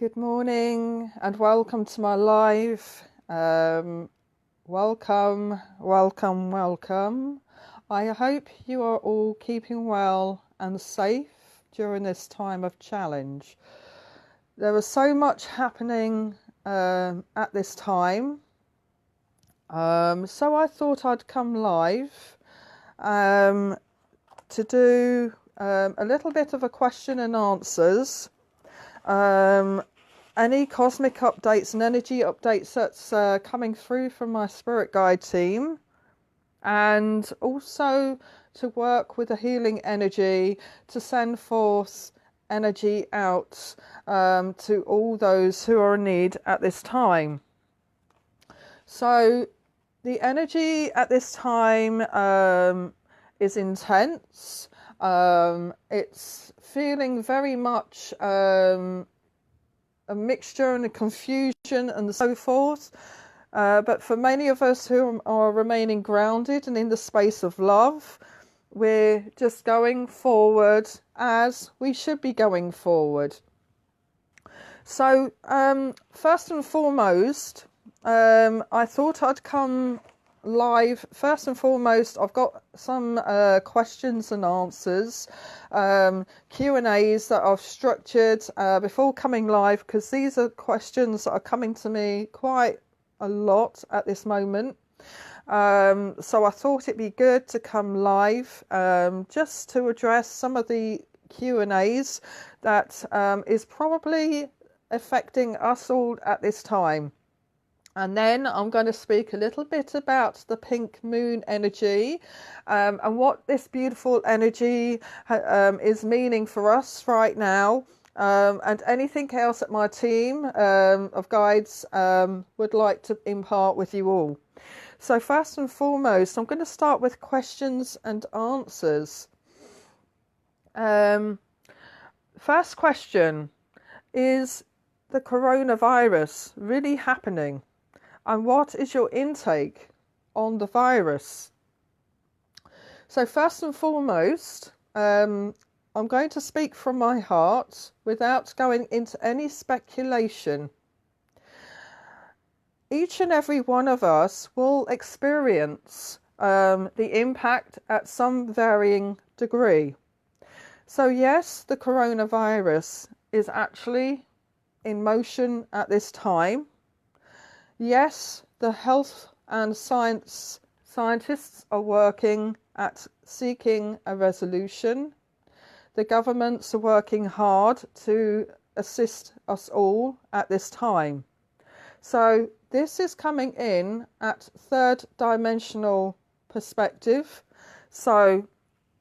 Good morning and welcome to my live. Welcome. I hope you are all keeping well and safe during this time of challenge. There is so much happening at this time, so I thought I'd come live to do a little bit of a question and answers. Any cosmic updates and energy updates that's coming through from my spirit guide team, and also to work with the healing energy to send forth energy out to all those who are in need at this time. So the energy at this time is intense. It's feeling very much a mixture and a confusion and so forth. But for many of us who are remaining grounded and in the space of love, we're just going forward as we should be going forward. So first and foremost, I thought I'd come live. First and foremost, I've got some questions and answers, Q&As that I've structured before coming live, because these are questions that are coming to me quite a lot at this moment. So I thought it'd be good to come live just to address some of the Q&As that is probably affecting us all at this time. And then I'm going to speak a little bit about the pink moon energy and what this beautiful energy is meaning for us right now, and anything else that my team of guides would like to impart with you all. So first and foremost, I'm going to start with questions and answers. First question, is the coronavirus really happening? And what is your intake on the virus? So first and foremost, I'm going to speak from my heart without going into any speculation. Each and every one of us will experience the impact at some varying degree. So yes, the coronavirus is actually in motion at this time. Yes, the health and scientists are working at seeking a resolution. The governments are working hard to assist us all at this time. So this is coming in at third dimensional perspective. So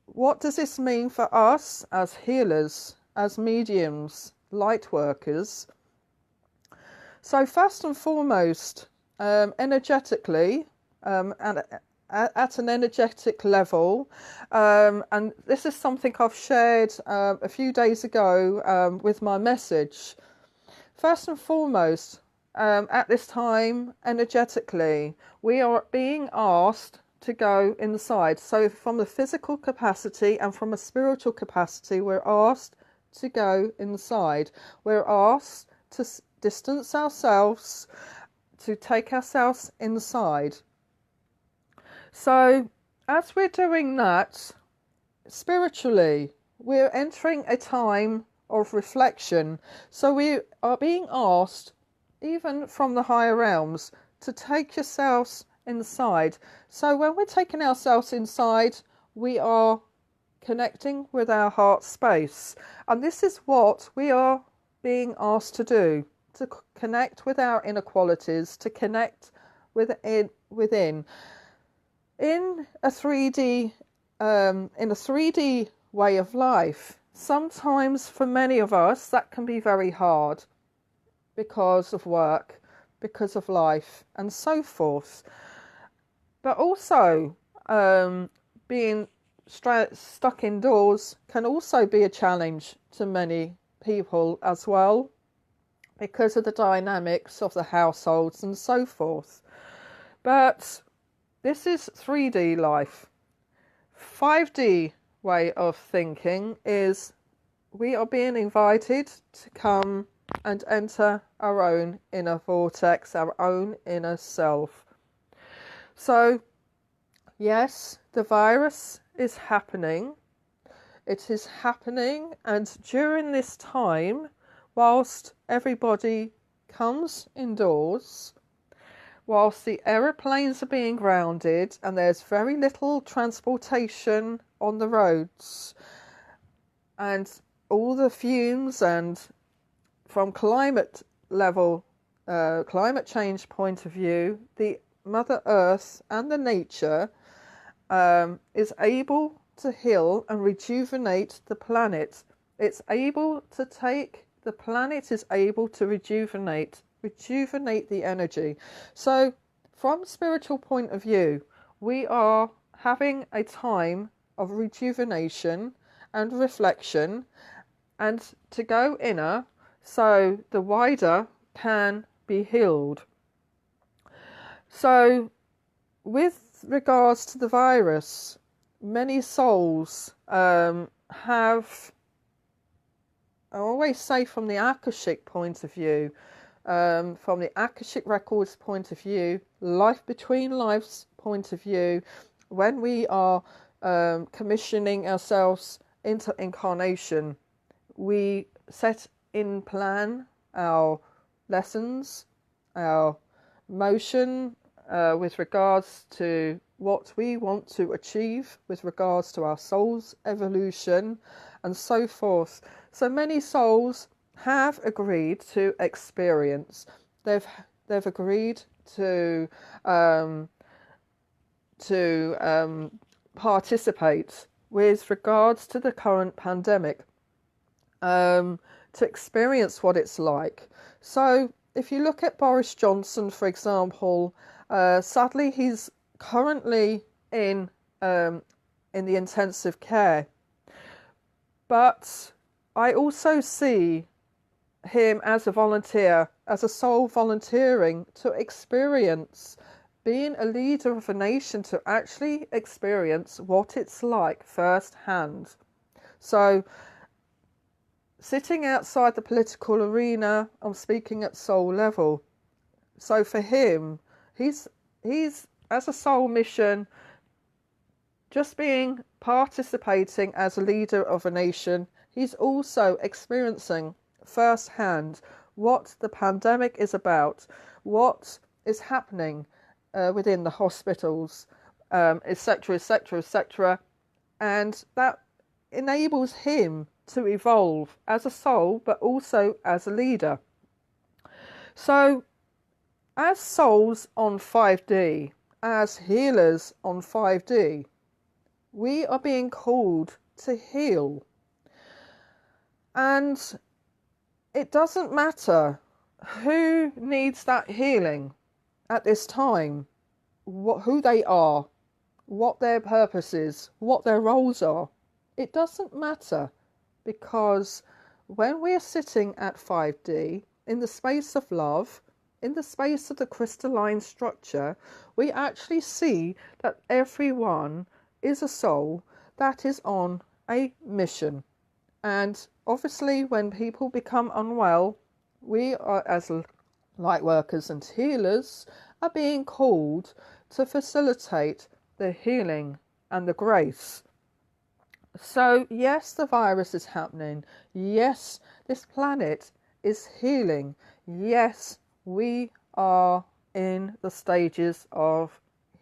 what does this mean for us as healers, as mediums, light workers? So first and foremost, energetically, and at an energetic level, and this is something I've shared a few days ago with my message. First and foremost, at this time, energetically, we are being asked to go inside. So from the physical capacity and from a spiritual capacity, we're asked to go inside. We're asked to distance ourselves, to take ourselves inside. So as we're doing that, spiritually, we're entering a time of reflection. So we are being asked, even from the higher realms, to take yourselves inside. So when we're taking ourselves inside, we are connecting with our heart space. And this is what we are being asked to do, to connect with our inner qualities, to connect within. In a 3D way of life, sometimes for many of us that can be very hard because of work, because of life, and so forth. But also, being stuck indoors can also be a challenge to many people as well, because of the dynamics of the households and so forth. But this is 3D life. 5D way of thinking is we are being invited to come and enter our own inner vortex, our own inner self. So, yes, the virus is happening. It is happening, and during this time, whilst everybody comes indoors, whilst the aeroplanes are being grounded and there's very little transportation on the roads, and all the fumes, and from climate change point of view, the Mother Earth and the nature is able to heal and rejuvenate the planet. It's able to take, the planet is able to rejuvenate the energy. So from a spiritual point of view, we are having a time of rejuvenation and reflection, and to go inner so the wider can be healed. So with regards to the virus, many souls have, I always say from the Akashic point of view, from the Akashic Records point of view, life between lives point of view, when we are commissioning ourselves into incarnation, we set in plan our lessons, our motion with regards to what we want to achieve with regards to our soul's evolution and so forth. So many souls have agreed to experience. They've agreed to participate with regards to the current pandemic, to experience what it's like. So if you look at Boris Johnson, for example, sadly he's currently in the intensive care, but I also see him as a volunteer, as a soul volunteering to experience being a leader of a nation, to actually experience what it's like firsthand. So sitting outside the political arena, I'm speaking at soul level. So for him, he's as a soul mission, just participating as a leader of a nation, he's also experiencing firsthand what the pandemic is about, what is happening within the hospitals, etc., etc., etc., and that enables him to evolve as a soul, but also as a leader. So, as souls on 5D, as healers on 5D, we are being called to heal. And it doesn't matter who needs that healing at this time, who they are, what their purpose is, what their roles are. It doesn't matter, because when we're sitting at 5D, in the space of love, in the space of the crystalline structure, we actually see that everyone is a soul that is on a mission. And obviously when people become unwell, we are, as light workers and healers, are being called to facilitate the healing and the grace. So yes, the virus is happening. Yes, this planet is healing. Yes, we are in the stages of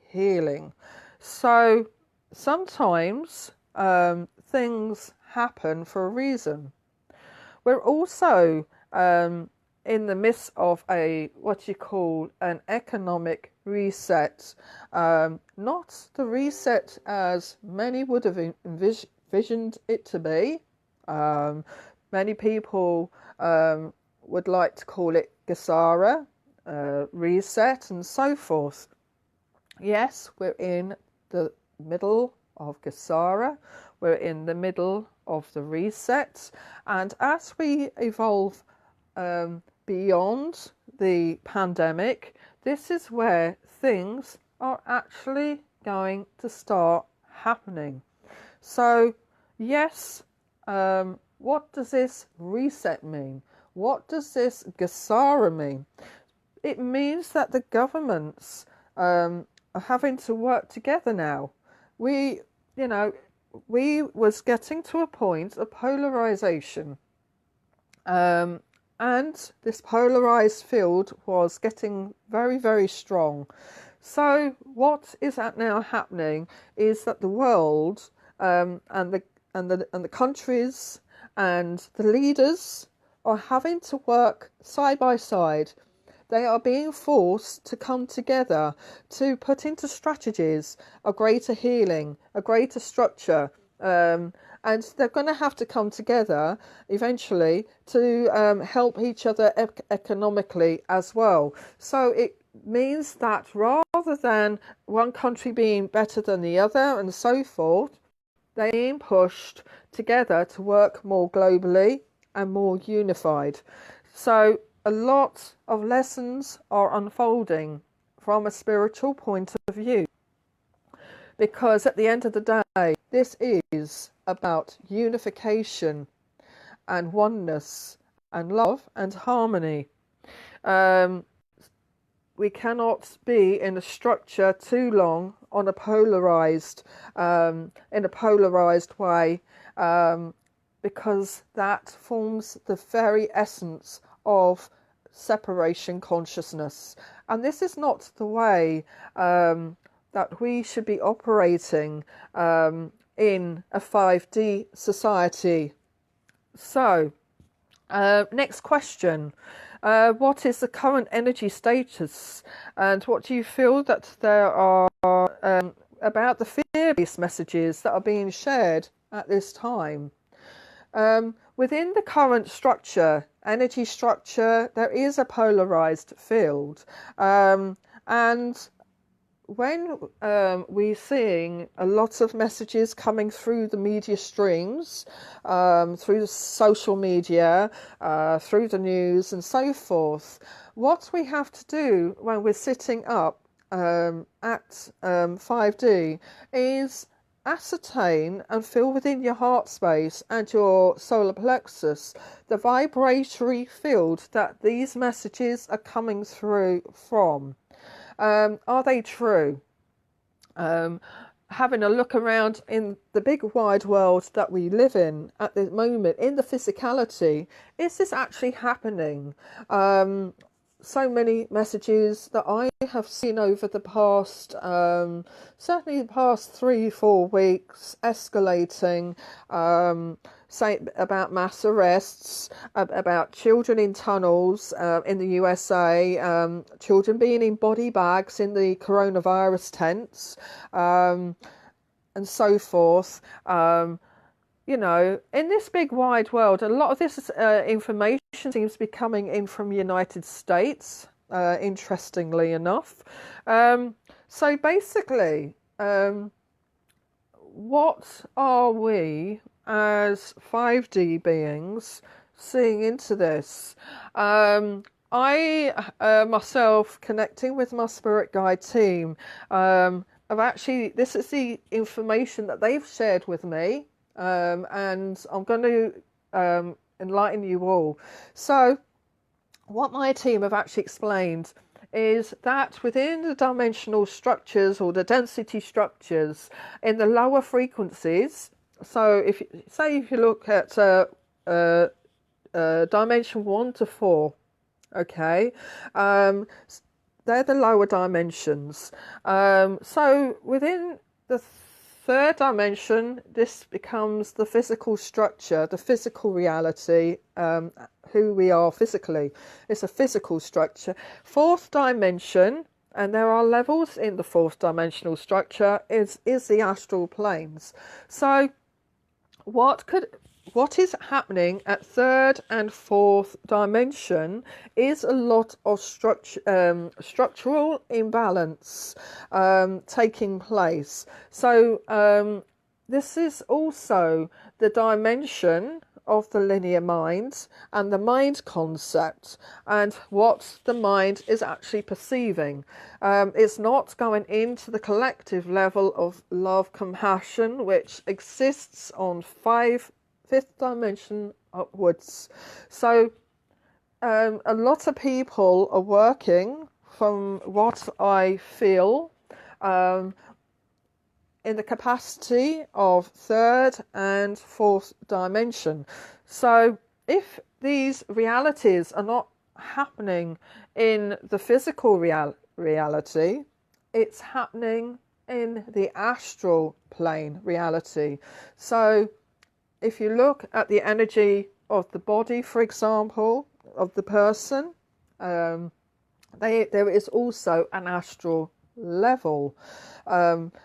healing. So sometimes things happen for a reason. We're also in the midst of what you call an economic reset. Not the reset as many would have envisioned it to be. Many people would like to call it Gesara, reset, and so forth. Yes, we're in the middle of Gesara. We're in the middle of the reset. And as we evolve beyond the pandemic, this is where things are actually going to start happening. So, yes, what does this reset mean? What does this Gesara mean? It means that the governments are having to work together now. We was getting to a point of polarization, and this polarized field was getting very, very strong. So what is now happening is that the world and the countries and the leaders are having to work side by side. They are being forced to come together to put into strategies a greater healing, a greater structure, and they're going to have to come together eventually to help each other economically as well. So it means that rather than one country being better than the other and so forth, they're being pushed together to work more globally and more unified. So a lot of lessons are unfolding from a spiritual point of view, because at the end of the day, this is about unification and oneness and love and harmony. We cannot be in a structure too long on a polarized way, because that forms the very essence of separation consciousness. And this is not the way that we should be operating in a 5D society. So, next question. What is the current energy status, and what do you feel that there are about the fear-based messages that are being shared at this time? Within the current structure, energy structure, there is a polarized field, and when we're seeing a lot of messages coming through the media streams, through the social media, through the news and so forth, what we have to do when we're sitting up at 5D is ascertain and feel within your heart space and your solar plexus the vibratory field that these messages are coming through from. Are they true? Having a look around in the big wide world that we live in at the moment, in the physicality, is this actually happening? So many messages that I have seen over the past, certainly the past 3-4 weeks, escalating, say about mass arrests, about children in tunnels in the USA, children being in body bags in the coronavirus tents, and so forth. In this big wide world, a lot of this information seems to be coming in from the United States, interestingly enough. So basically, what are we as 5D beings seeing into this? I myself, connecting with my spirit guide team, this is the information that they've shared with me, and I'm going to enlighten you all. So what my team have actually explained is that within the dimensional structures or the density structures in the lower frequencies, so if you look at dimension 1 to 4, okay, they're the lower dimensions. So within the third dimension, this becomes the physical structure, the physical reality, who we are physically. It's a physical structure. Fourth dimension, and there are levels in the fourth dimensional structure, is the astral planes. So what is happening at third and fourth dimension is a lot of structural imbalance taking place. So this is also the dimension of the linear mind and the mind concept and what the mind is actually perceiving. It's not going into the collective level of love, compassion, which exists on fifth dimension upwards. So a lot of people are working, from what I feel, um, in the capacity of third and fourth dimension. So if these realities are not happening in the physical reality, it's happening in the astral plane reality. So if you look at the energy of the body, for example, of the person, there is also an astral level.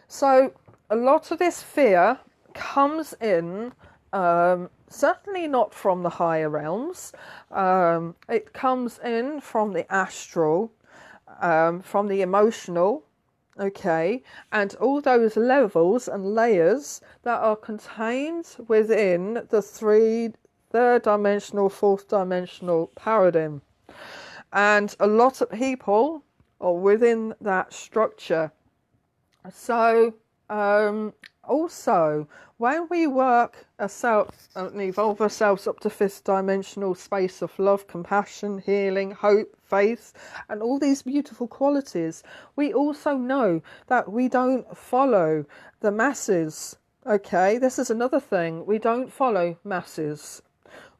So a lot of this fear comes in, certainly not from the higher realms. It comes in from the astral, from the emotional, okay, and all those levels and layers that are contained within the third dimensional, fourth dimensional paradigm. And a lot of people are within that structure. So also, when we work ourselves and evolve ourselves up to fifth dimensional space of love, compassion, healing, hope, faith, and all these beautiful qualities, we also know that we don't follow the masses. Okay, this is another thing. We don't follow masses.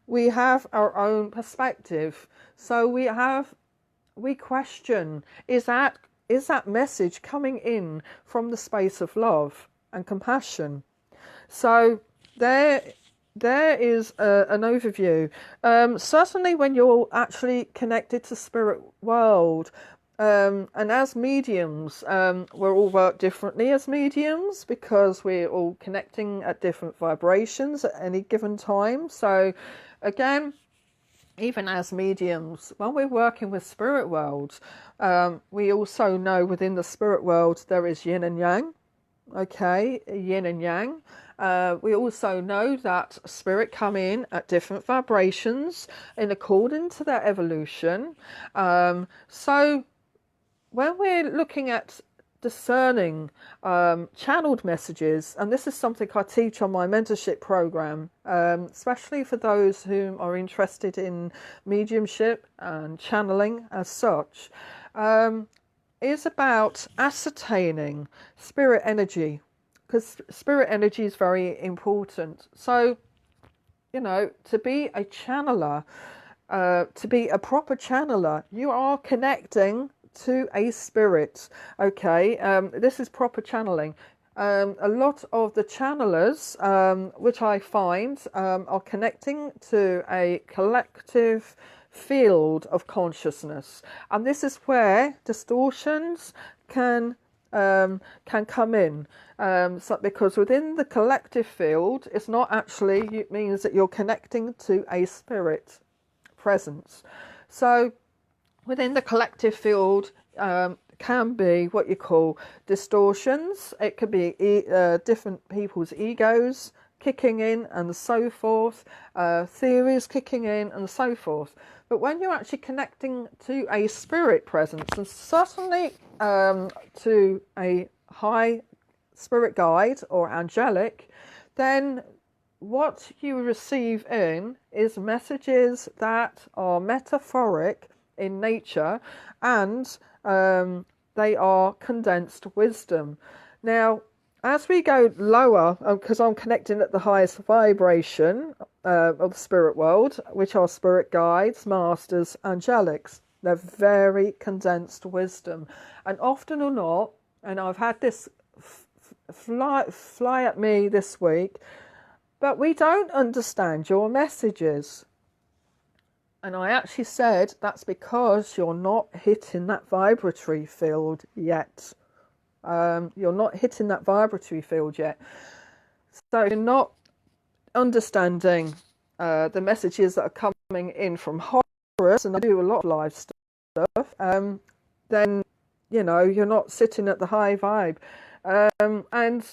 We have our own perspective. So we question, is that message coming in from the space of love and compassion? So there is an overview. Certainly when you're actually connected to spirit world, and as mediums, we're all work differently as mediums because we're all connecting at different vibrations at any given time. So again, even as mediums, when we're working with spirit worlds, we also know within the spirit world there is yin and yang. Okay, yin and yang. We also know that spirit come in at different vibrations in accordance to their evolution. So when we're looking at discerning channeled messages, and this is something I teach on my mentorship program, especially for those who are interested in mediumship and channeling as such, is about ascertaining spirit energy, because spirit energy is very important. So, you know, to be a channeler, to be a proper channeler, you are connecting to a spirit. Okay, this is proper channeling. A lot of the channelers, which I find, are connecting to a collective field of consciousness, and this is where distortions can come in. So because within the collective field, it's not actually, it means that you're connecting to a spirit presence. So within the collective field can be what you call distortions. It could be different people's egos kicking in and so forth, theories kicking in and so forth. But when you're actually connecting to a spirit presence, and certainly to a high spirit guide or angelic, then what you receive in is messages that are metaphoric in nature, and they are condensed wisdom. Now, as we go lower, because I'm connecting at the highest vibration of the spirit world, which are spirit guides, masters, angelics, they're very condensed wisdom. And often or not, and I've had this fly at me this week, but we don't understand your messages. And I actually said that's because you're not hitting that vibratory field yet. You're not hitting that vibratory field yet. So you're not understanding the messages that are coming in from Horus, and I do a lot of live stuff, then, you know, you're not sitting at the high vibe. And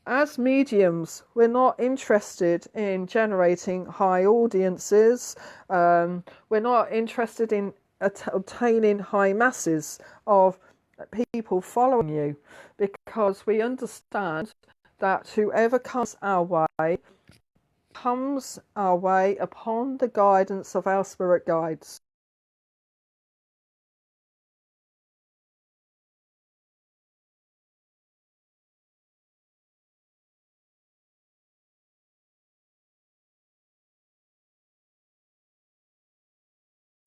as mediums, we're not interested in generating high audiences. We're not interested in obtaining high masses of people following you, because we understand that whoever comes our way upon the guidance of our spirit guides.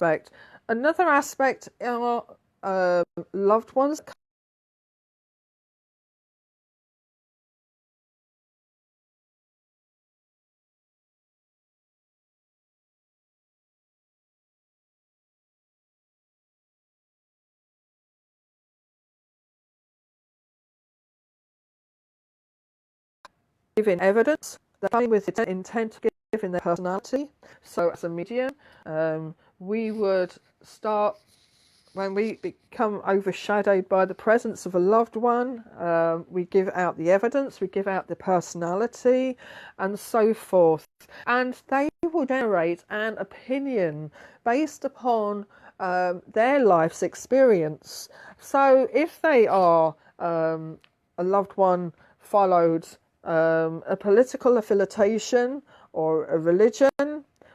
aspect. Another aspect are loved ones giving evidence. They're coming with intent to give in their personality. So as a medium, we would start when we become overshadowed by the presence of a loved one. We give out the evidence, we give out the personality, and so forth. And they will generate an opinion based upon their life's experience. So if they are a loved one followed a political affiliation or a religion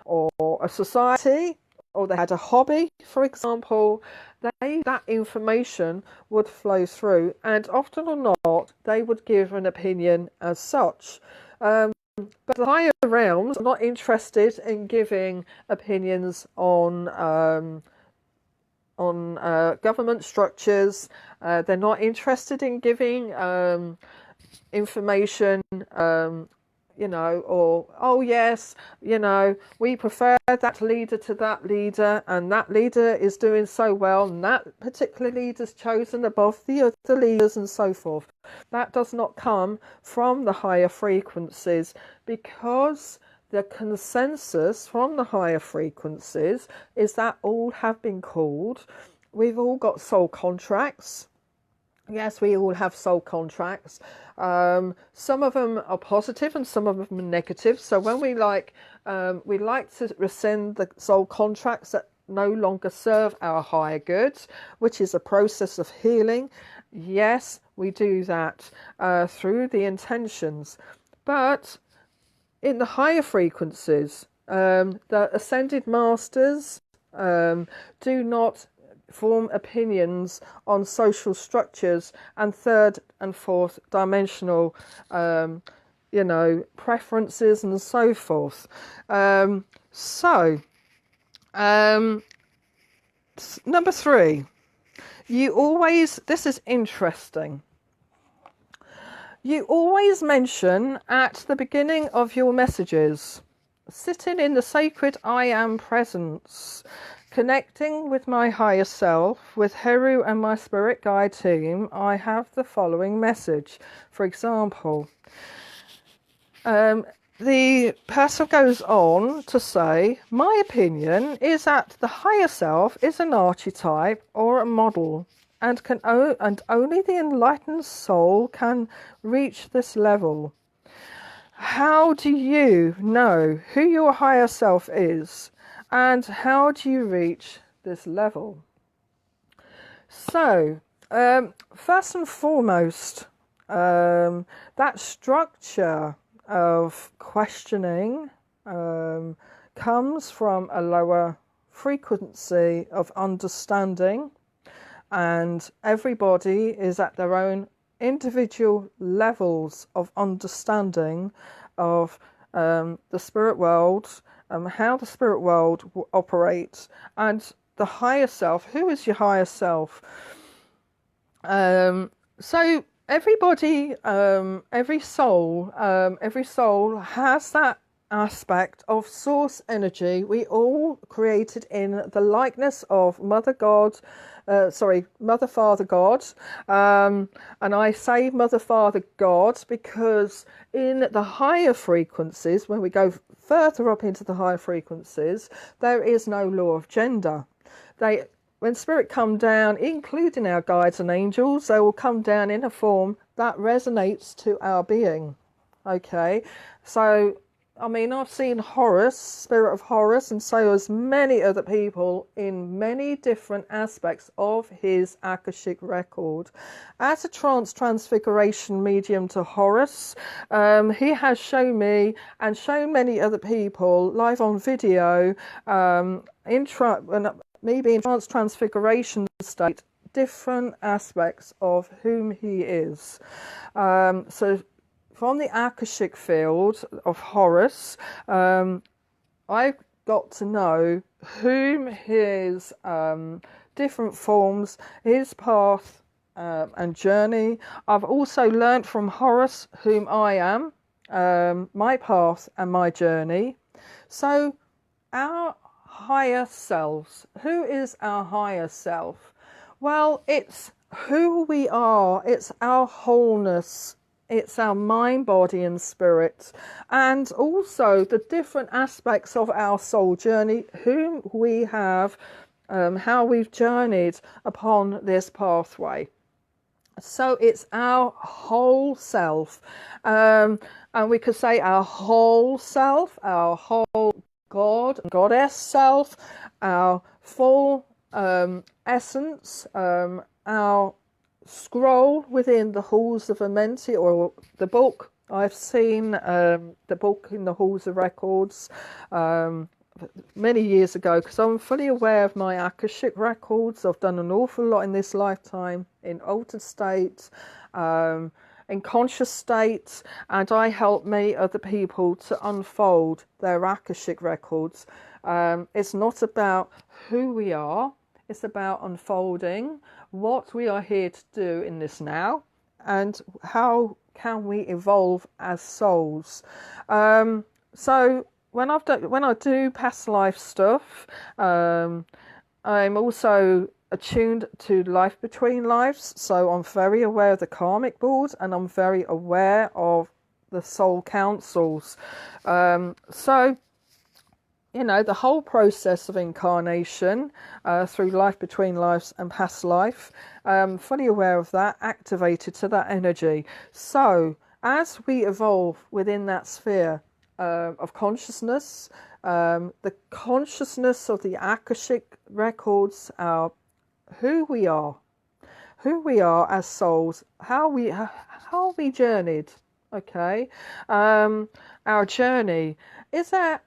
or a society, or they had a hobby, for example, that information would flow through, and often or not, they would give an opinion as such. But the higher realms are not interested in giving opinions on government structures. They're not interested in giving information, or, oh yes, we prefer that leader to that leader, and that leader is doing so well, and that particular leader's chosen above the other leaders, and so forth. That does not come from the higher frequencies, because the consensus from the higher frequencies is that all have been called. We've all got soul contracts. Yes, we all have soul contracts. Some of them are positive and some of them are negative. So when we like to rescind the soul contracts that no longer serve our higher good, which is a process of healing. Yes, we do that through the intentions. But in the higher frequencies, the ascended masters do not form opinions on social structures and third and fourth dimensional preferences and so forth. Number 3, this is interesting, you always mention at the beginning of your messages, sitting in the sacred I am presence, connecting with my higher self, with Heru and my spirit guide team, I have the following message. For example, the person goes on to say, my opinion is that the higher self is an archetype or a model, and only the enlightened soul can reach this level. How do you know who your higher self is? And how do you reach this level? So, first and foremost, that structure of questioning comes from a lower frequency of understanding, and everybody is at their own individual levels of understanding of the spirit world, how the spirit world operates, and the higher self. Who is your higher self? So everybody, every soul has that aspect of source energy. We all created in the likeness of Mother Father God, and I say Mother Father God because in the higher frequencies, when we go further up into the higher frequencies, there is no law of gender. When spirit come down, including our guides and angels, they will come down in a form that resonates to our being. Okay, so I mean, I've seen Horus, spirit of Horus, and so has many other people in many different aspects of his Akashic record. As a transfiguration medium to Horus, he has shown me and shown many other people live on video, me being transfiguration state, different aspects of whom he is. So from the Akashic field of Horus, I got to know whom his different forms, his path and journey. I've also learnt from Horus whom I am, my path and my journey. So our higher selves, who is our higher self? Well, it's who we are, it's our wholeness, it's our mind, body and spirit, and also the different aspects of our soul journey, whom we have, how we've journeyed upon this pathway. So it's our whole self, and we could say our whole self, our whole God and Goddess self, our full essence, our scroll within the halls of Amenti, or the book. I've seen the book in the halls of records many years ago, because I'm fully aware of my Akashic records. I've done an awful lot in this lifetime, in altered state, in conscious state, and I help many other people to unfold their Akashic records. It's not about who we are, it's about unfolding what we are here to do in this now, and how can we evolve as souls. So when I do past life stuff, I'm also attuned to life between lives, so I'm very aware of the karmic board, and I'm very aware of the soul councils. So you know, the whole process of incarnation through life between lives and past life, fully aware of that, activated to that energy. So as we evolve within that sphere of consciousness, the consciousness of the Akashic records, who we are as souls, how we journeyed. Okay, our journey is that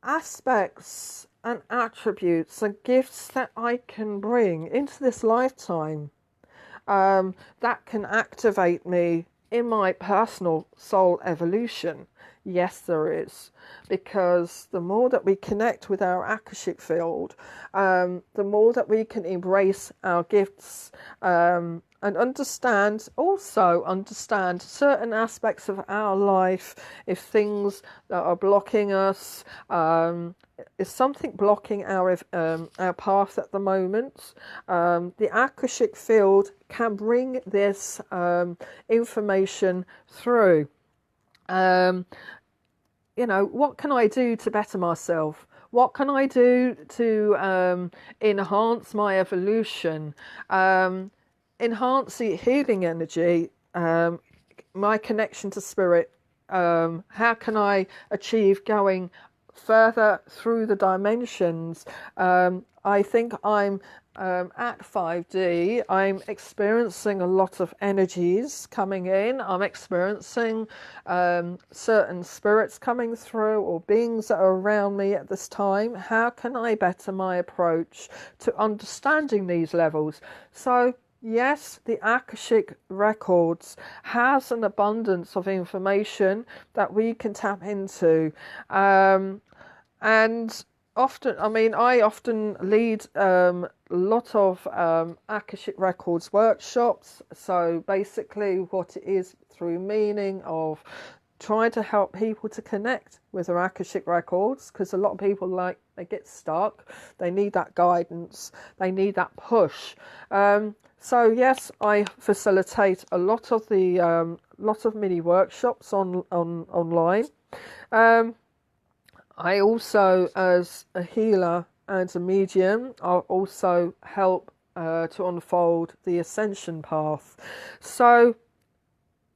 aspects and attributes and gifts that I can bring into this lifetime that can activate me in my personal soul evolution. Yes, there is, because the more that we connect with our Akashic field, the more that we can embrace our gifts and understand certain aspects of our life. If things that are blocking us, is something blocking our path at the moment, the Akashic field can bring this information through. You know, what can I do to better myself? What can I do to enhance my evolution? Enhance the healing energy, my connection to spirit. How can I achieve going further through the dimensions? I think I'm at 5D. I'm experiencing a lot of energies coming in. I'm experiencing certain spirits coming through, or beings that are around me at this time. How can I better my approach to understanding these levels? So yes, the Akashic records has an abundance of information that we can tap into, and often, I often lead a lot of Akashic records workshops. So basically what it is, through meaning of trying to help people to connect with their Akashic records, because a lot of people, like, they get stuck, they need that guidance, they need that push. So yes, I facilitate a lot of the mini workshops online. I also, as a healer and a medium, I also help to unfold the ascension path. So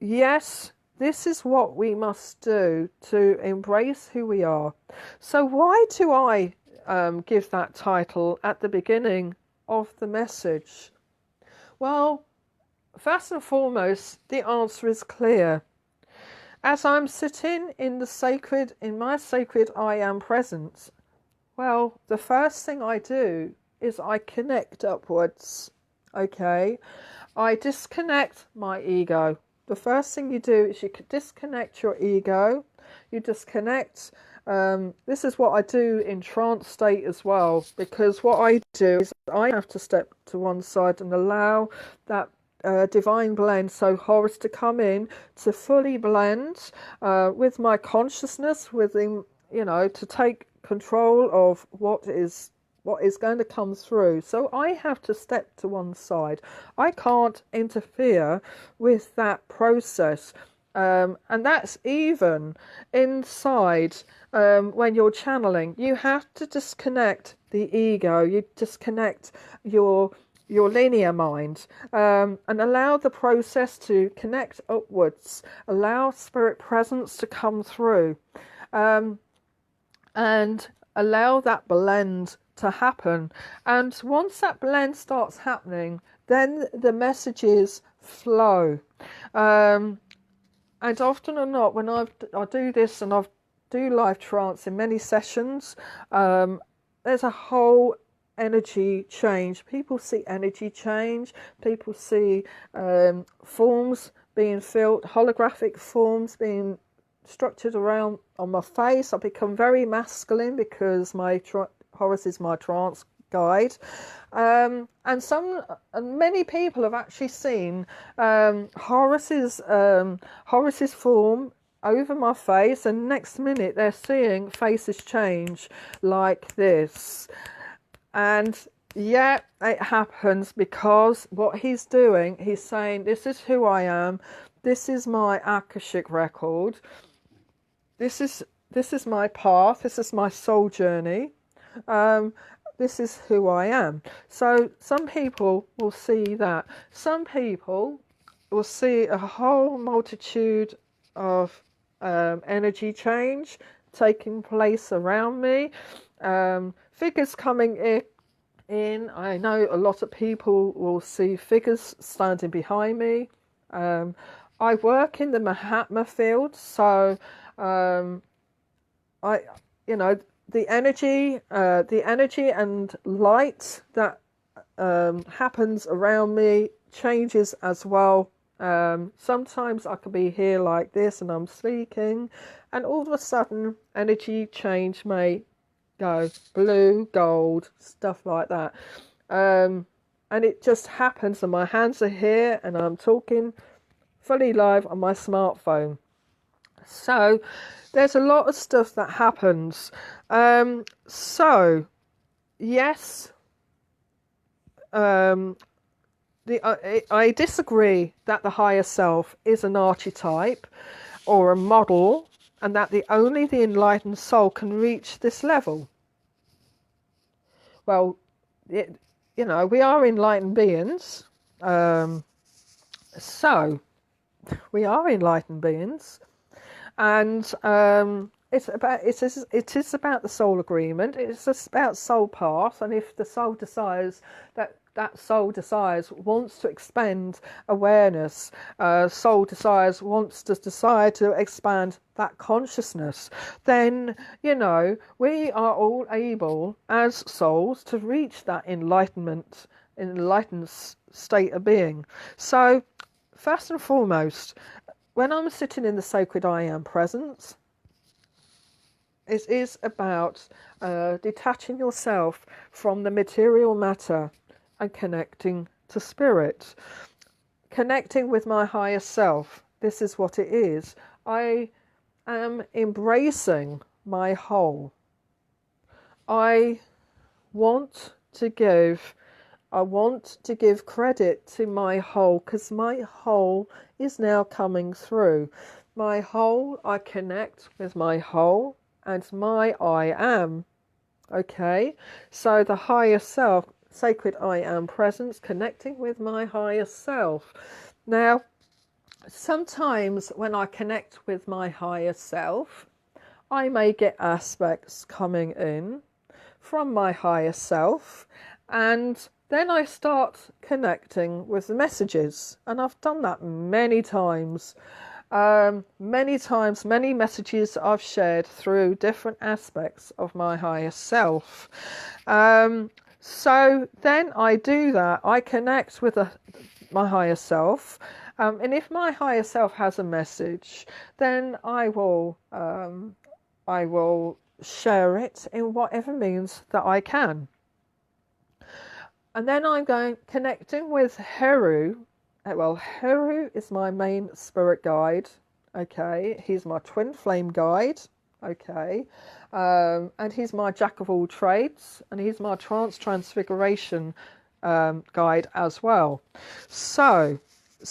yes, this is what we must do to embrace who we are. So why do I give that title at the beginning of the message? Well, first and foremost, the answer is clear. As I'm sitting in my sacred I am presence, well, the first thing I do is I connect upwards. Okay, I disconnect my ego. The first thing you do is you disconnect your ego. You disconnect This is what I do in trance state as well, because what I do is I have to step to one side and allow that divine blend, so Horus, to come in to fully blend with my consciousness, with him, to take control of what is going to come through. So I have to step to one side. I can't interfere with that process. And that's even inside when you're channeling. You have to disconnect the ego. You disconnect your linear mind, and allow the process to connect upwards. Allow spirit presence to come through, and allow that blend to happen. And once that blend starts happening, then the messages flow. And often or not, when I do this, and I do live trance in many sessions, there's a whole energy change. People see energy change. People see forms being filled, holographic forms being structured around on my face. I become very masculine because Horus is my trance guide, and many people have actually seen Horus's form over my face, and next minute they're seeing faces change like this. And yeah, it happens because what he's doing, he's saying, this is who I am, this is my Akashic record, this is my path, this is my soul journey. This is who I am. So some people will see that. Some people will see a whole multitude of energy change taking place around me. Figures coming in. I know a lot of people will see figures standing behind me. I work in the Mahatma field, so the energy and light that happens around me changes as well. Sometimes I could be here like this and I'm speaking, and all of a sudden energy change may go blue, gold, stuff like that. And it just happens, and my hands are here and I'm talking fully live on my smartphone. So there's a lot of stuff that happens. So yes, I disagree that the higher self is an archetype or a model, and that only the enlightened soul can reach this level. Well, we are enlightened beings. So we are enlightened beings. And it is about the soul agreement. It's just about soul path. And if the soul decides wants to expand awareness, wants to decide to expand that consciousness, then we are all able as souls to reach that enlightened state of being. So first and foremost, when I'm sitting in the sacred I am presence, it is about detaching yourself from the material matter and connecting to spirit, connecting with my higher self. This is what it is. I am embracing my whole. I want to give credit to my whole, because my whole is now coming through. My whole, I connect with my whole and my I am. Okay, so the higher self, sacred I am presence, connecting with my higher self. Now, sometimes when I connect with my higher self, I may get aspects coming in from my higher self, and then I start connecting with the messages, and I've done that many times. Many messages I've shared through different aspects of my higher self. So then I do that. I connect with my higher self. And if my higher self has a message, then I will I will share it in whatever means that I can. And then I'm connecting with Heru. Well, Heru is my main spirit guide. Okay, he's my twin flame guide. Okay, and he's my jack of all trades, and he's my transfiguration guide as well. So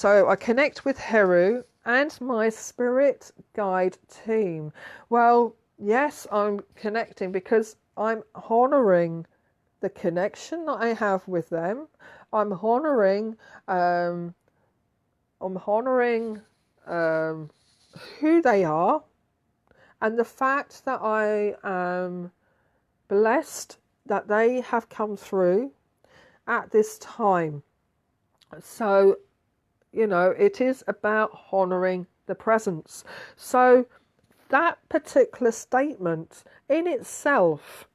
I connect with Heru and my spirit guide team. Well, yes, I'm connecting because I'm honoring the connection that I have with them. I'm honoring who they are, and the fact that I am blessed that they have come through at this time. So, it is about honoring the presence. So that particular statement in itself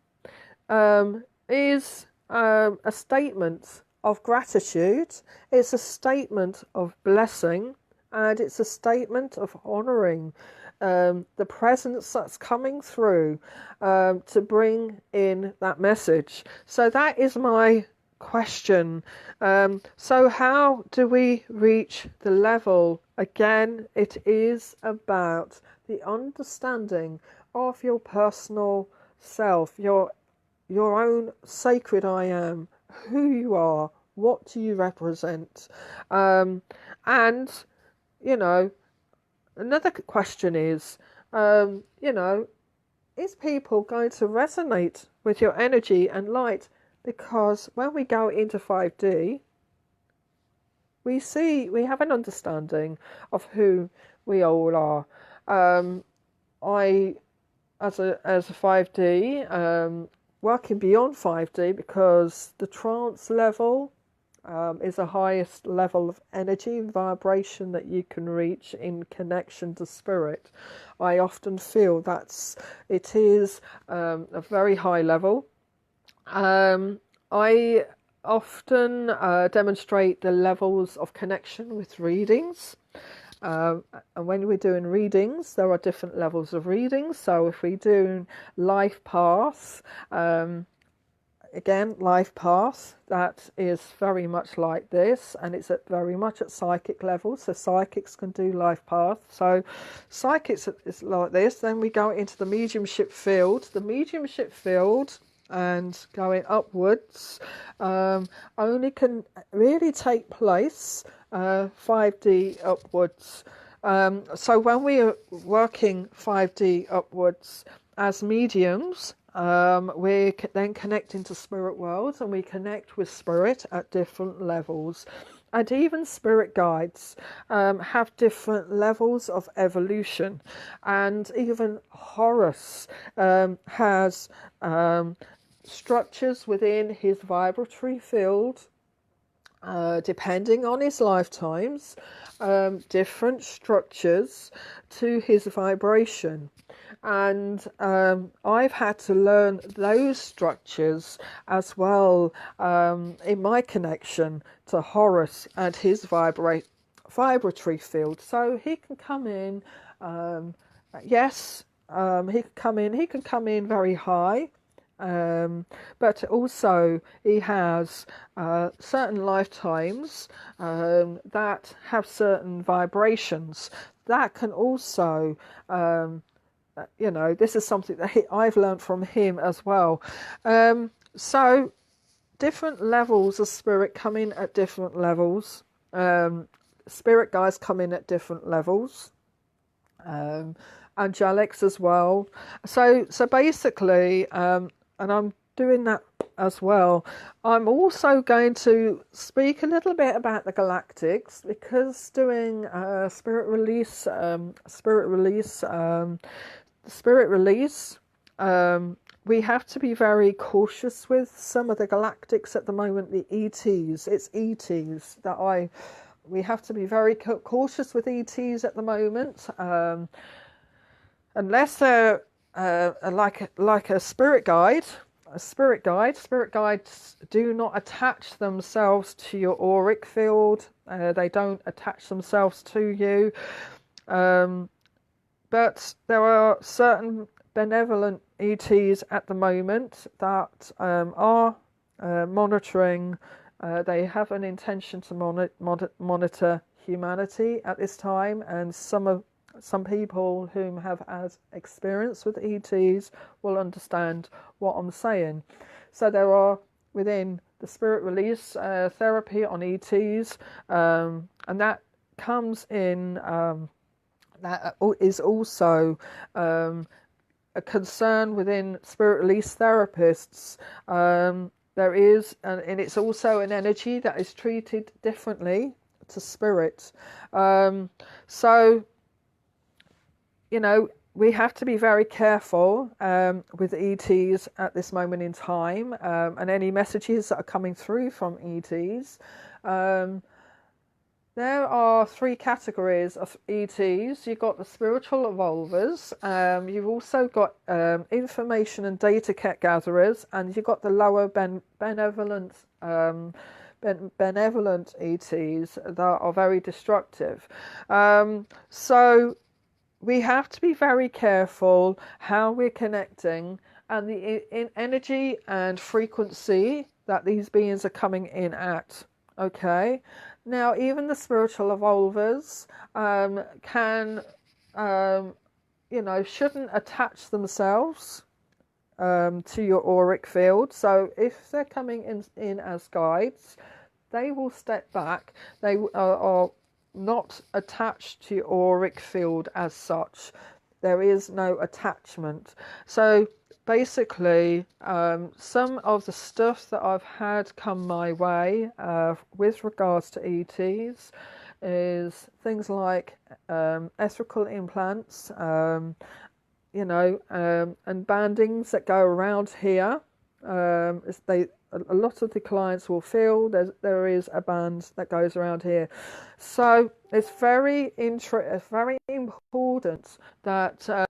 is a statement of gratitude, it's a statement of blessing, and it's a statement of honouring the presence that's coming through to bring in that message. So that is my question. So how do we reach the level? Again, it is about the understanding of your personal self, your own sacred I am, who you are, what do you represent, and another question is, is people going to resonate with your energy and light? Because when we go into 5D, we have an understanding of who we all are. I, as a 5D, working beyond 5D, because the trance level is the highest level of energy and vibration that you can reach in connection to spirit. I often feel it is a very high level. I often demonstrate the levels of connection with readings. And when we're doing readings, there are different levels of readings. So if we do life path, again, life path, that is very much like this, and it's very much at psychic level. So psychics can do life path. So psychics is like this. Then we go into the mediumship field. The mediumship field and going upwards only can really take place 5D upwards. So when we are working 5D upwards as mediums, we're then connecting to spirit worlds, and we connect with spirit at different levels. And even spirit guides have different levels of evolution. And even Horus has structures within his vibratory field, depending on his lifetimes, different structures to his vibration. And I've had to learn those structures as well in my connection to Horus and his vibratory field. So he can come in, he can come in very high. But also he has certain lifetimes that have certain vibrations that can also, this is something that I've learned from him as well. So different levels of spirit come in at different levels. Spirit guides come in at different levels. Angelics as well. So basically, and I'm doing that as well. I'm also going to speak a little bit about the galactics, because doing spirit release, we have to be very cautious with some of the galactics at the moment. The ETs, it's ETs that we have to be very cautious with ETs at the moment, unless they're like a spirit guide. Spirit guides do not attach themselves to your auric field. They don't attach themselves to you. But there are certain benevolent ETs at the moment that are monitoring. They have an intention to monitor humanity at this time, and some people whom have had experience with ETs will understand what I'm saying. So there are, within the spirit release therapy on ETs, and that comes in, that is also a concern within spirit release therapists. There is, and it's also an energy that is treated differently to spirit. So, you know, we have to be very careful with ETs at this moment in time, and any messages that are coming through from ETs. There are three categories of ETs. You've got the spiritual evolvers, you've also got information and data gatherers, and you've got the lower benevolent ETs that are very destructive. So we have to be very careful how we're connecting, and the energy and frequency that these beings are coming in at. Okay, now even the spiritual evolvers can, shouldn't attach themselves to your auric field. So if they're coming in as guides, they will step back. They are not attached to your auric field as such. There is no attachment. So basically, some of the stuff that I've had come my way with regards to ETs is things like etherical implants, and bandings that go around here. A lot of the clients will feel there is a band that goes around here. So it's very important that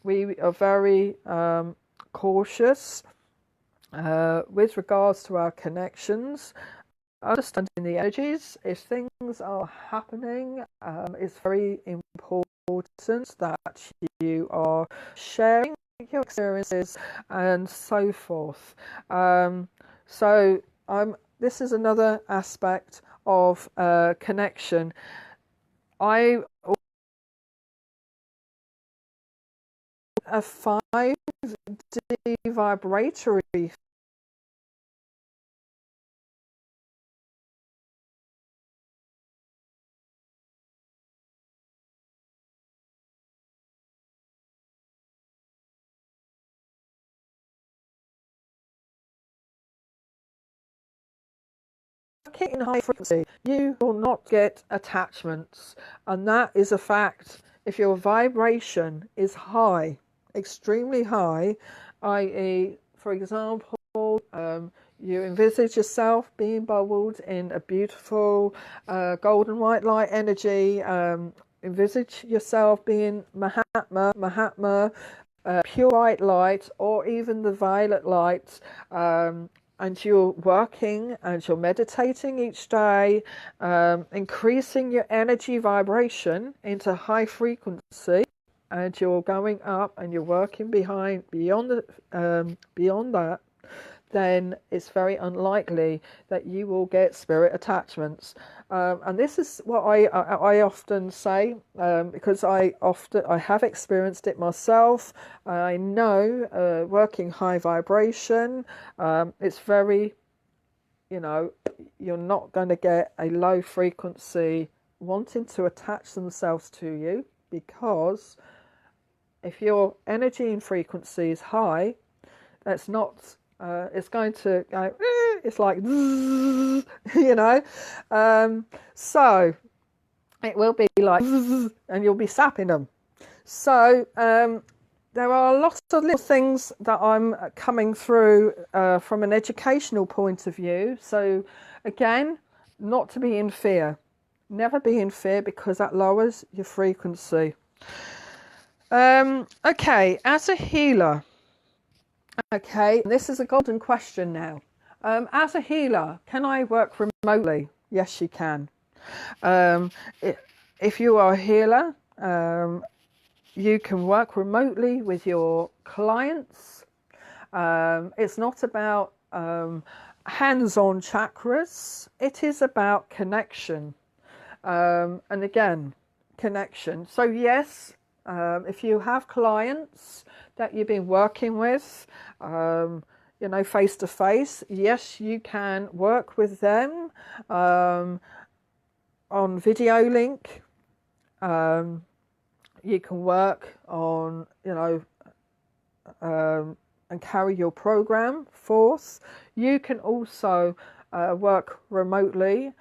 we are very cautious with regards to our connections, understanding the energies. If things are happening, it's very important that you are sharing your experiences and so forth. So this is another aspect of connection. I a 5D vibratory in high frequency, you will not get attachments, and that is a fact. If your vibration is high, extremely high, i.e., for example, you envisage yourself being bubbled in a beautiful golden white light energy, envisage yourself being Mahatma, pure white light, or even the violet light, and you're working and you're meditating each day, increasing your energy vibration into high frequency, and you're going up and you're working beyond that, then it's very unlikely that you will get spirit attachments. And this is what I often say, because I have experienced it myself. I know working high vibration, it's very, you're not going to get a low frequency wanting to attach themselves to you, because if your energy and frequency is high, that's not, it's going to go, it's like, so it will be like, and you'll be sapping them. So there are lots of little things that I'm coming through from an educational point of view. So again, not to be in fear. Never be in fear, because that lowers your frequency. Okay, as a healer, okay, this is a golden question now. As a healer, can I work remotely? Yes, you can. If you are a healer, You can work remotely with your clients. It's not about hands-on chakras. It is about connection. And again, connection. So yes, if you have clients that you've been working with, face to face, yes, you can work with them on video link. You can work on, and carry your program forth. You can also work remotely.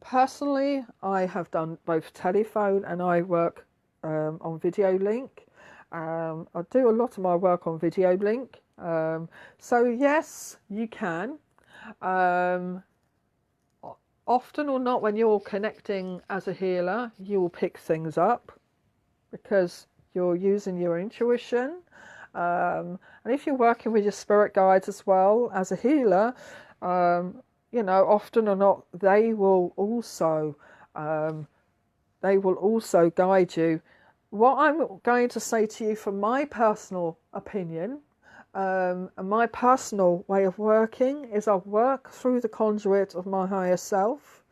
Personally, I have done both telephone and I work on video link. I do a lot of my work on video link. So yes, you can. Often or not, when you're connecting as a healer, you will pick things up because you're using your intuition. And if you're working with your spirit guides as well as a healer, often or not, they will also guide you. What I'm going to say to you from my personal opinion, and my personal way of working, is I work through the conduit of my higher self.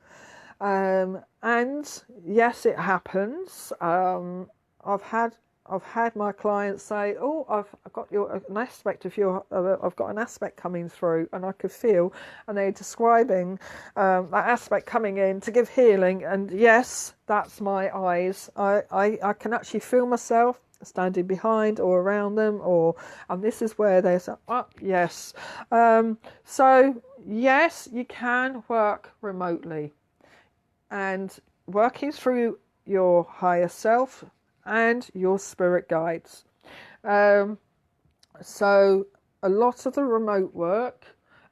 And yes, it happens. I've had my clients say, "Oh, I've got an aspect of your. I've got an aspect coming through," and I could feel, and they're describing that aspect coming in to give healing. And yes, that's my eyes. I can actually feel myself standing behind or around them, and this is where they say, "Oh, yes." So yes, you can work remotely, and working through your higher self and your spirit guides. So a lot of the remote work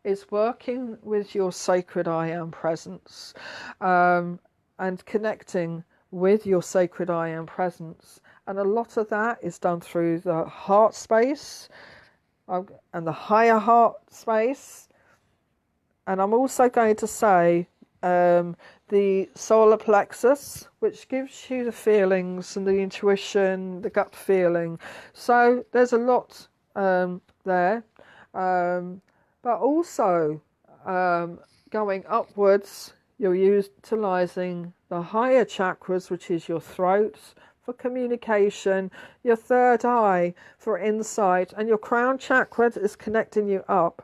is working with your sacred I am presence, and connecting with your sacred I am presence. And a lot of that is done through the heart space and the higher heart space. And I'm also going to say the solar plexus, which gives you the feelings and the intuition, the gut feeling. So there's a lot there. But also going upwards, you're utilising the higher chakras, which is your throat, for communication, your third eye for insight, and your crown chakra is connecting you up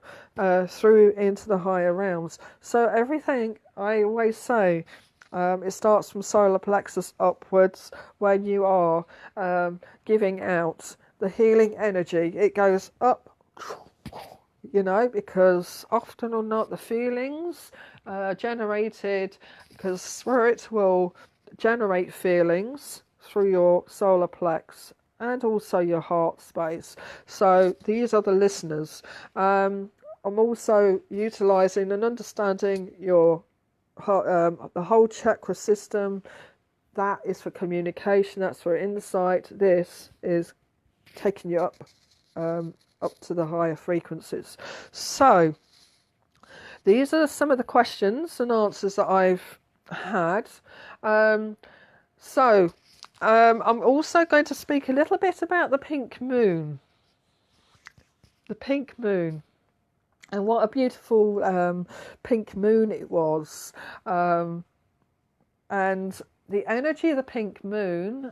through into the higher realms. So everything, I always say, it starts from solar plexus upwards when you are giving out the healing energy. It goes up, because often or not the feelings generated, because spirit will generate feelings through your solar plex and also your heart space. So these are the listeners. I'm also utilising and understanding your the whole chakra system. That is for communication, that's for insight. This is taking you up to the higher frequencies. So these are some of the questions and answers that I've had. I'm also going to speak a little bit about the pink moon. The pink moon. And what a beautiful pink moon it was. And the energy of the pink moon,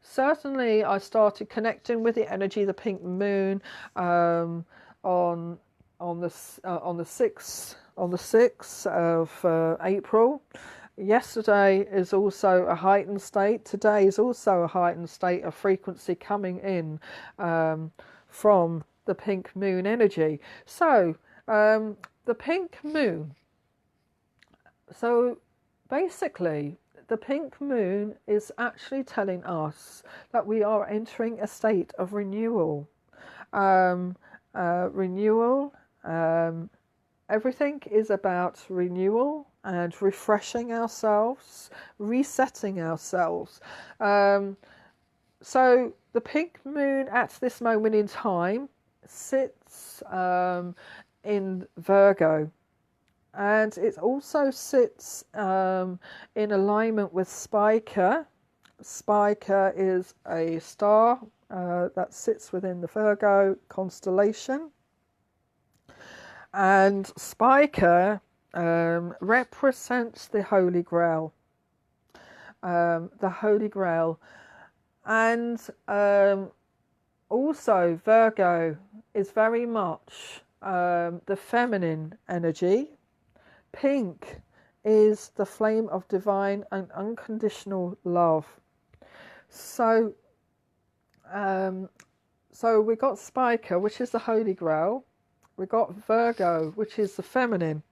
certainly I started connecting with the energy of the pink moon on the 6th of April. Yesterday is also a heightened state. Today is also a heightened state of frequency coming in from the pink moon energy. So the pink moon. So basically, the pink moon is actually telling us that we are entering a state of renewal. Everything is about renewal and refreshing ourselves, resetting ourselves. So the pink moon at this moment in time sits in Virgo, and it also sits in alignment with Spica Spica is a star that sits within the Virgo constellation. And Spica represents the Holy Grail. The Holy Grail. And also Virgo is very much the feminine energy. Pink is the flame of divine and unconditional love. So we got Spica, which is the Holy Grail. We got Virgo, which is the feminine.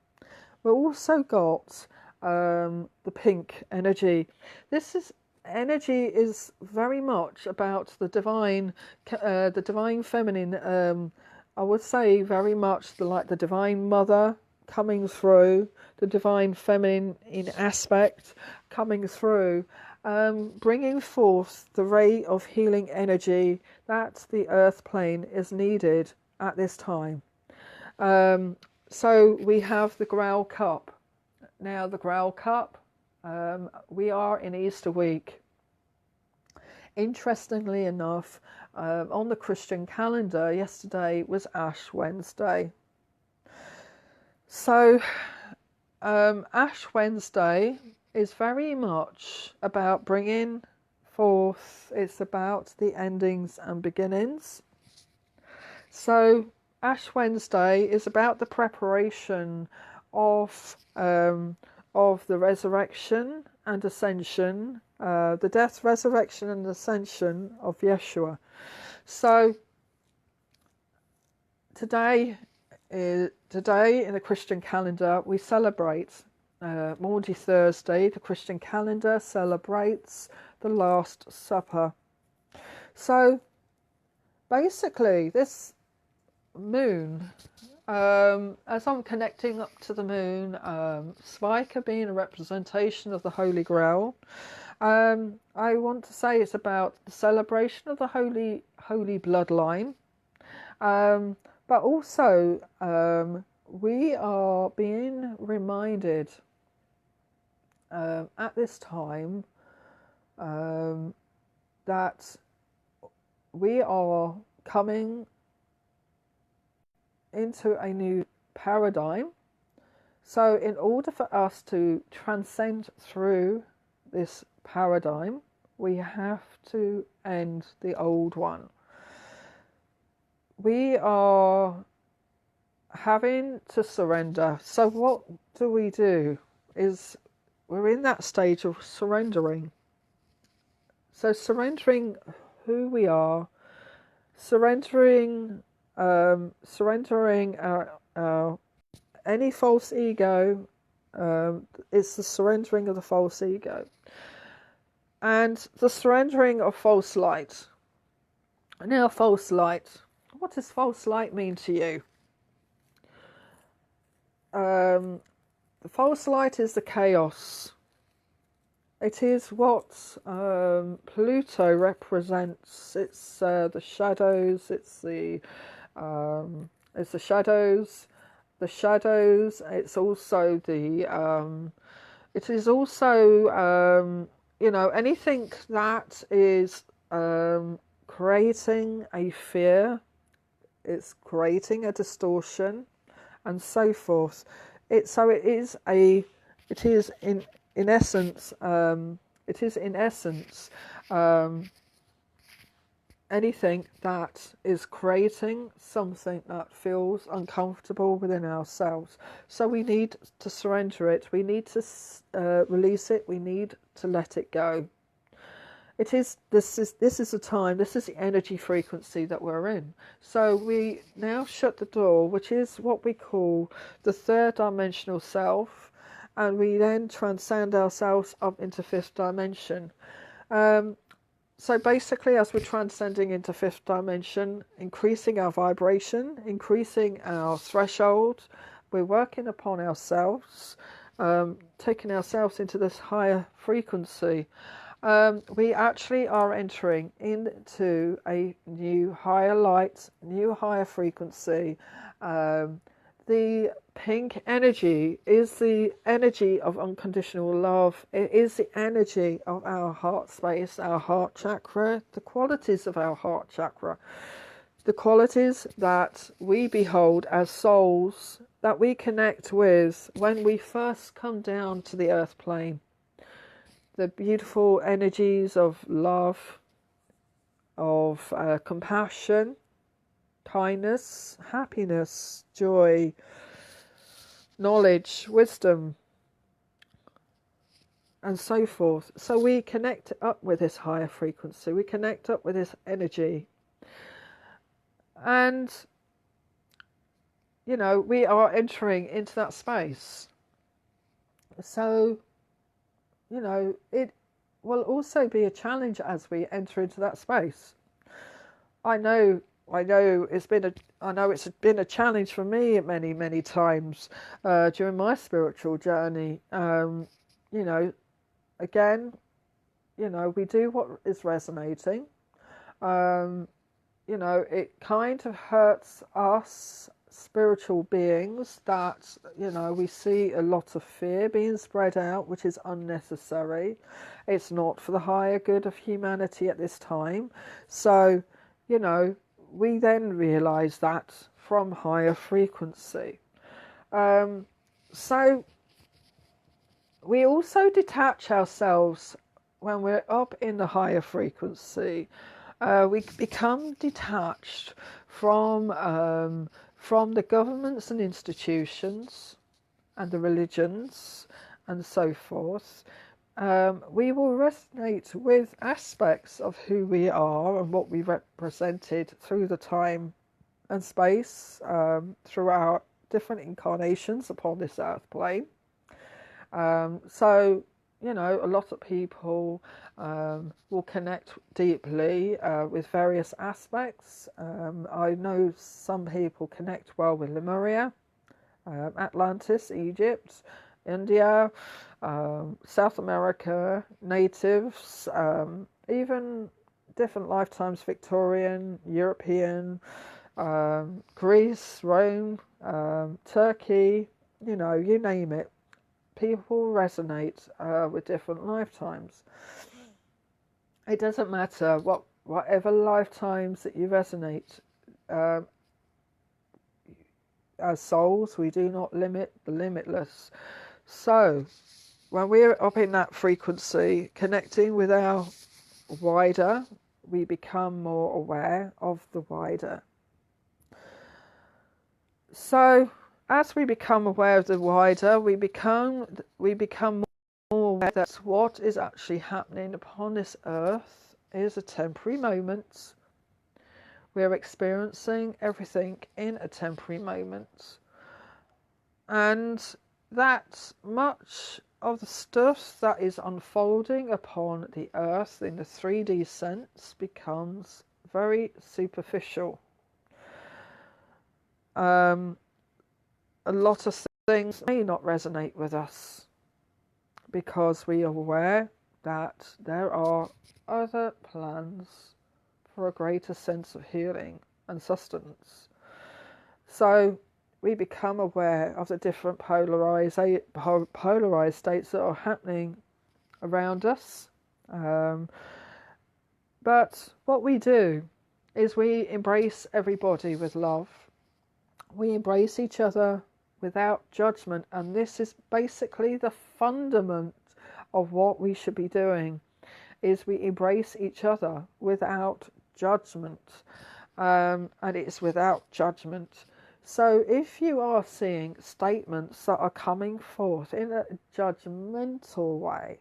We also got the pink energy. Energy is very much about the divine feminine. I would say very much the divine mother coming through, the divine feminine in aspect coming through, bringing forth the ray of healing energy that the earth plane is needed at this time. So we have the Grail Cup. Now the Grail Cup, we are in Easter week. Interestingly enough, on the Christian calendar, yesterday was Ash Wednesday. So Ash Wednesday is very much about bringing forth, it's about the endings and beginnings. So Ash Wednesday is about the preparation of the resurrection and ascension, the death, resurrection and ascension of Yeshua. So today in the Christian calendar we celebrate Maundy Thursday. The Christian calendar celebrates the Last Supper. So basically this moon, as I'm connecting up to the moon, Spica being a representation of the Holy Grail, I want to say it's about the celebration of the holy bloodline, but also we are being reminded at this time that we are coming into a new paradigm. So in order for us to transcend through this paradigm, we have to end the old one. We are having to surrender. So what do? Is we're in that stage of surrendering. So surrendering who we are, surrendering our any false ego. It's the surrendering of the false ego and the surrendering of false light. Now, false light. What does false light mean to you? The false light is the chaos. It is what Pluto represents. It's the shadows. It's the shadows. The shadows. It's also the. It is also anything that is creating a fear. It's creating a distortion, and so forth. It is in essence anything that is creating something that feels uncomfortable within ourselves. So we need to surrender it. We need to release it. We need to let it go. This is the time, this is the energy frequency that we're in. So we now shut the door, which is what we call the third dimensional self, and we then transcend ourselves up into fifth dimension. So basically, as we're transcending into fifth dimension, increasing our vibration, increasing our threshold, we're working upon ourselves, taking ourselves into this higher frequency. We actually are entering into a new higher light, new higher frequency. the pink energy is the energy of unconditional love. It is the energy of our heart space, our heart chakra, the qualities of our heart chakra, the qualities that we behold as souls, that we connect with when we first come down to the earth plane. The beautiful energies of love, of compassion, kindness, happiness, joy, knowledge, wisdom, and so forth. So we connect up with this higher frequency, we connect up with this energy, and you know, we are entering into that space. So, you know, it will also be a challenge as we enter into that space. I know it's been a challenge for me many times during my spiritual journey. You know, again, you know, we do what is resonating. You know, it kind of hurts us spiritual beings that, you know, we see a lot of fear being spread out, which is unnecessary. It's not for the higher good of humanity at this time. So, you know, we then realise that from higher frequency. So we also detach ourselves when we're up in the higher frequency. We become detached from the governments and institutions and the religions and so forth. We will resonate with aspects of who we are and what we represented through the time and space, through our different incarnations upon this earth plane. So, you know, a lot of people will connect deeply with various aspects. I know some people connect well with Lemuria, Atlantis, Egypt, India, South America, natives, even different lifetimes, Victorian, European, Greece, Rome, Turkey, you know, you name it. People resonate with different lifetimes. It doesn't matter whatever lifetimes that you resonate. As souls, we do not limit the limitless. So, when we're up in that frequency, connecting with our wider, we become more aware of the wider. So, as we become aware of the wider, we become more aware that what is actually happening upon this earth is a temporary moment. We're experiencing everything in a temporary moment. And that much of the stuff that is unfolding upon the earth in the 3D sense becomes very superficial. A lot of things may not resonate with us because we are aware that there are other plans for a greater sense of healing and sustenance. So we become aware of the different polarized states that are happening around us. But what we do is we embrace everybody with love. We embrace each other without judgment, and this is basically the fundament of what we should be doing, is we embrace each other without judgment, and it's without judgment. So if you are seeing statements that are coming forth in a judgmental way,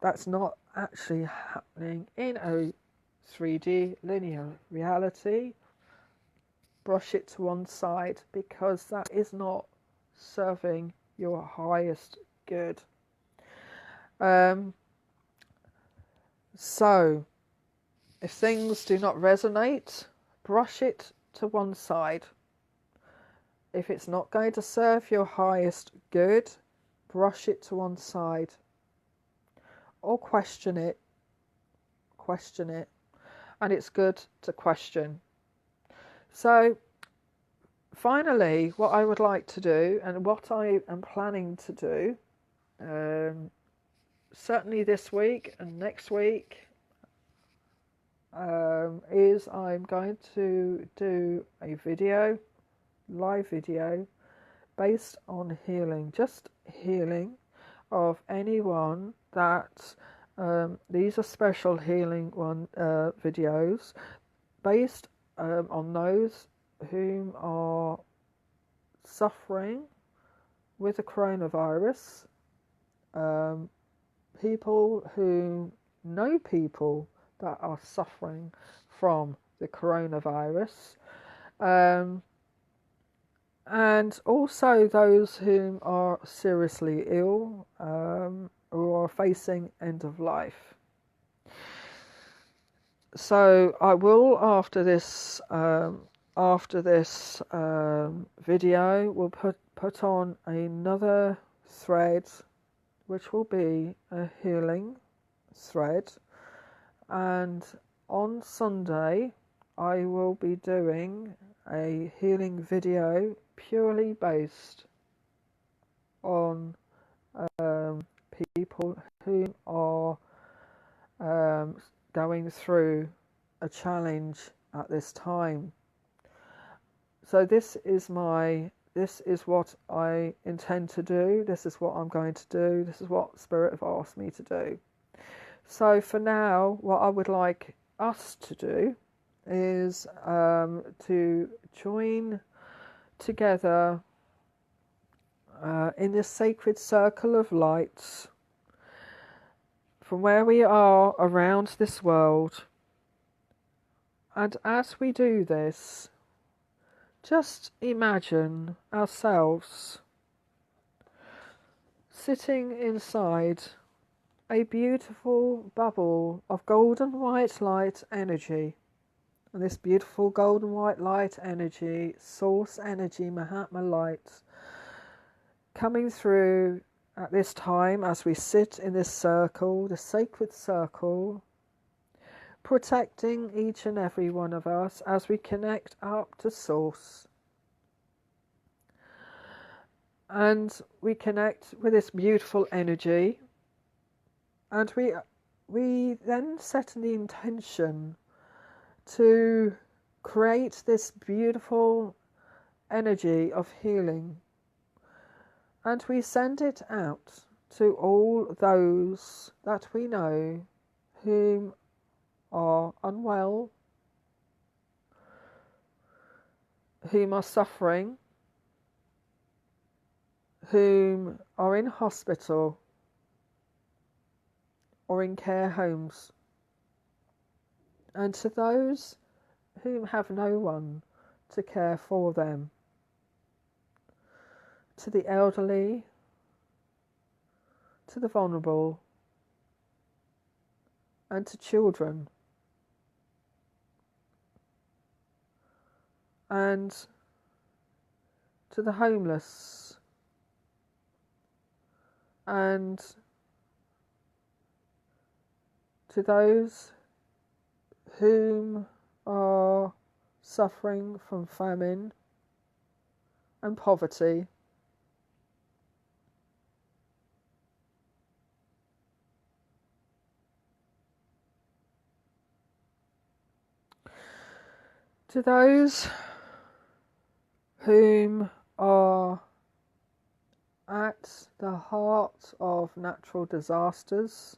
that's not actually happening in a 3D linear reality. Brush it to one side, because that is not serving your highest good. So if things do not resonate, brush it to one side. If it's not going to serve your highest good, brush it to one side. Or question it. And it's good to question. So finally, what I would like to do, and what I am planning to do, certainly this week and next week, is I'm going to do a video, live video, based on healing, just healing of anyone that these are special healing videos based on those whom are suffering with the coronavirus, people who know people that are suffering from the coronavirus, and also those whom are seriously ill, who are facing end of life. So I will, after this video, will put on another thread, which will be a healing thread, and on Sunday I will be doing a healing video purely based on people who are going through a challenge at this time. So this is what I intend to do. This is what I'm going to do. This is what Spirit have asked me to do. So for now, what I would like us to do is to join together in this sacred circle of light from where we are around this world. And as we do this, just imagine ourselves sitting inside a beautiful bubble of golden white light energy. And this beautiful golden white light energy, source energy, Mahatma light, coming through at this time as we sit in this circle, the sacred circle, protecting each and every one of us as we connect up to source. And we connect with this beautiful energy, and we then set the intention to create this beautiful energy of healing, and we send it out to all those that we know whom are unwell, whom are suffering, whom are in hospital or in care homes, and to those whom have no one to care for them, to the elderly, to the vulnerable, and to children, and to the homeless, and to those whom are suffering from famine and poverty, to those whom are at the heart of natural disasters,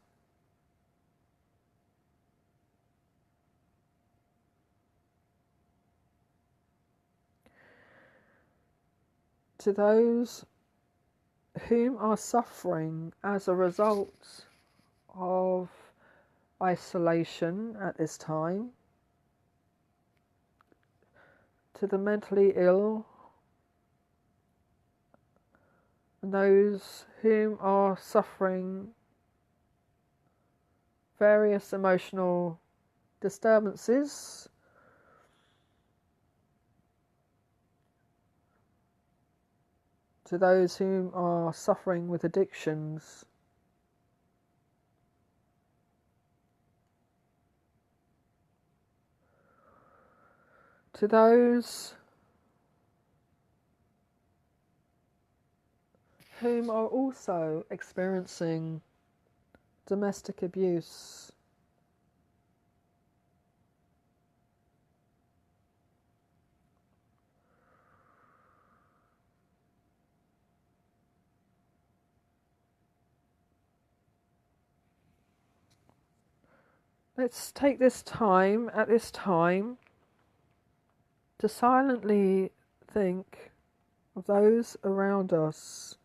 to those whom are suffering as a result of isolation at this time, to the mentally ill, and those whom are suffering various emotional disturbances, to those whom are suffering with addictions, to those whom are also experiencing domestic abuse. Let's take this time, at this time, to silently think of those around us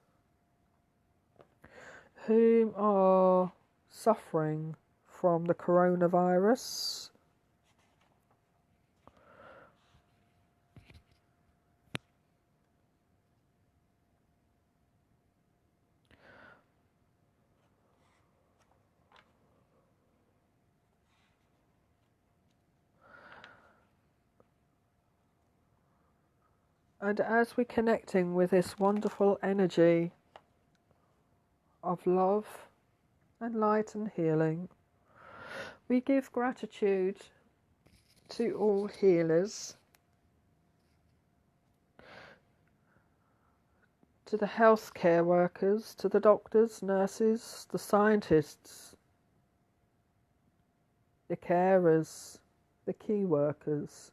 whom are suffering from the coronavirus. And as we're connecting with this wonderful energy of love and light and healing, we give gratitude to all healers, to the healthcare workers, to the doctors, nurses, the scientists, the carers, the key workers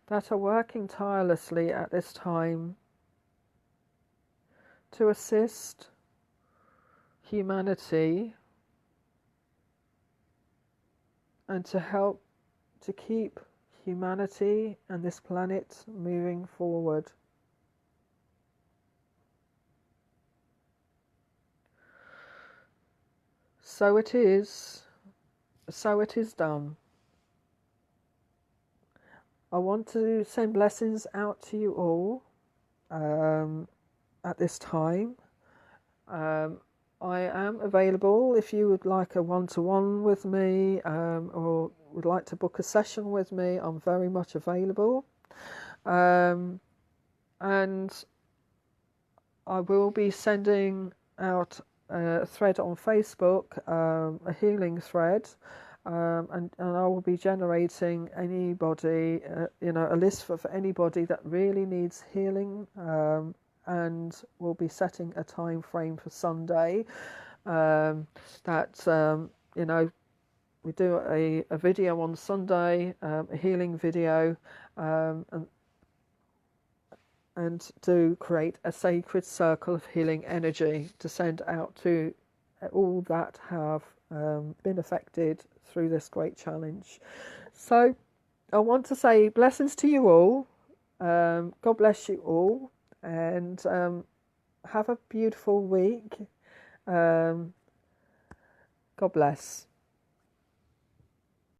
that are working tirelessly at this time to assist humanity and to help to keep humanity and this planet moving forward. So it is done. I want to send blessings out to you all at this time. I am available if you would like a one-to-one with me or would like to book a session with me. I'm very much available. And I will be sending out a thread on Facebook, a healing thread, and I will be generating anybody, a list for anybody that really needs healing, and we'll be setting a time frame for Sunday. We do a video on Sunday, a healing video, and to create a sacred circle of healing energy to send out to all that have been affected through this great challenge. So I want to say blessings to you all. God bless you all, and have a beautiful week. God bless.